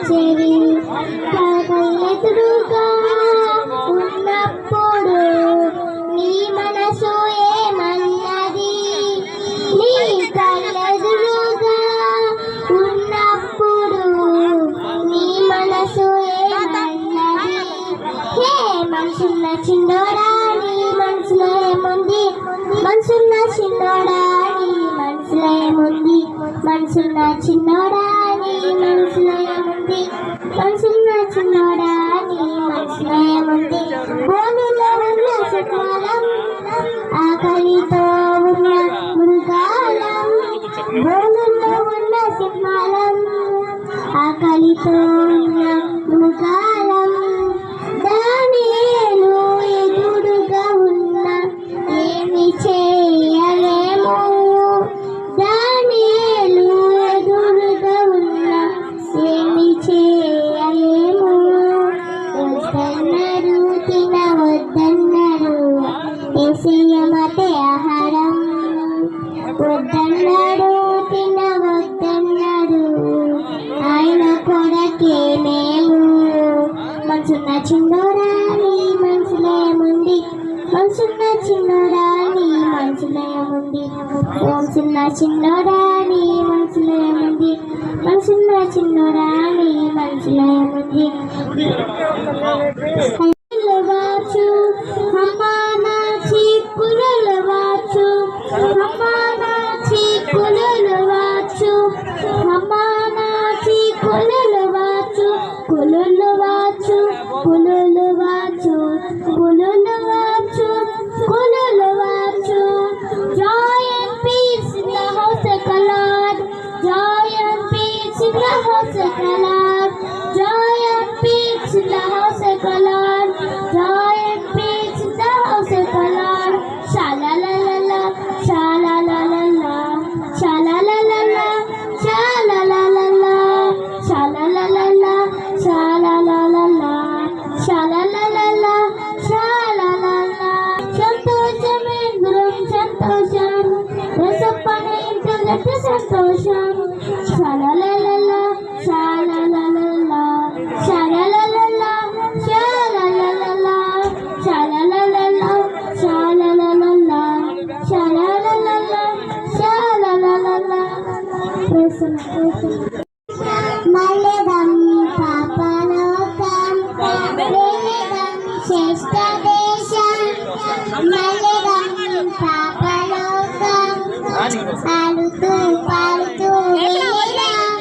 చెవి కళ్ళెదురుగా ఉన్నప్పుడు నీ మనసు ఏమన్నది? నీ కళ్ళెదురుగా ఉన్నప్పుడు నీ మనసు ఏమన్నది? హే మనసున్న చిన్నోడా నీ మనసులో ఏముంది? మనసున్న చిన్నోడా నీ మనసులో ఏముంది? మనసున్న చిన్నోడా నీ మనసులో ఏముంది? మనసున్న చిన్నోడా నీ మనసులో ఏముంది? భూమిలో ఉన్న సకాలం ఆకలితో ఉన్న మృగాలం, భూమిలో ఉన్న సింహాలం ఆకలితో ఉన్న మృగాలం, దానియేలు ఎదురుగా ఉన్న ఏమి చేయలేము, దానియేలు ఎదురుగా ఉన్న ఏమి చేయలేము. వద్దన్నారు తినవద్దన్నారు యేసయ్య మాటే ఆహారం, వద్దన్నాడు తినవద్దన్నాడు ఆయన కొరకే మేము. మనసున్న చిన్నోడా నీ మనసులో ఏముంది? మనసున్న చిన్నోడా నీ మనసులో ఏముంది? మనసున్న చిన్నోడా నీ మనసులో ఏముంది? మనసున్న చిన్నోడా నీ మనసులో ఏముంది? వాచు హమానా చీకులు వాచు హమానా చీకులు వాచు హమానా చీకులు వాచు కులులు వాచు కులులు వాచు కులులు వాచు కులులు వాచు. Joy and peace in the house of the Lord, joy and peace in the house of the Lord, joy and peace in the house of the Lord, joy and peace in the house of the Lord. Shala la la la, shala la la la, shala la la la, shala la la la, shala la la la, shala la la la, shala la la la, shala la la. సంతోషమే గురం సంతోషం, రసప్పనే ఇంటి సంతోషం. shala la la la, shala la la la, shala la la la, shala la la la, shala la la la, shala la la la, shala la la la, shala la la la. మల్లెదం పాపలోకం వేదం శ్రేష్ఠ దేశం, మల్లెదం పాపలోకం ఆడుతూ పాడుతూ వెళ్ళేదాం,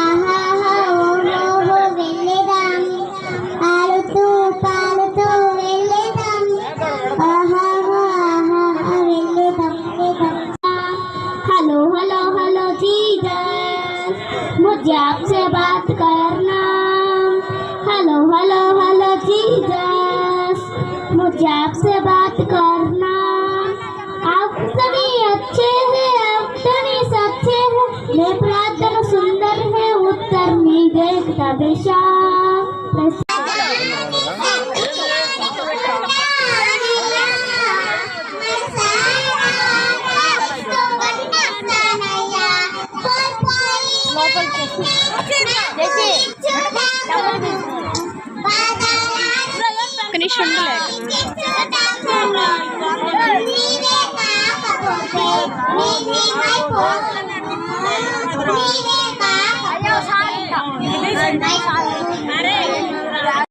ఆహాహా ఓహో వెళ్ళేదాం, ఆడుతూ పాడుతూ వెళ్ళేదాం, ఆహాహా ఆహాహా వెళ్ళేదాం వెళ్ళేదాం. हेलो हेलो हेलो जीसस मुझे आपसे बात करना, हेलो हेलो हेलो जीसस मुझे आपसे बात करना. आप सभी अच्छे हैं, आप सभी सच्चे हैं, मैं प्रार्थना सुंदर है उत्तर नहीं देखता बेशक. కనీసం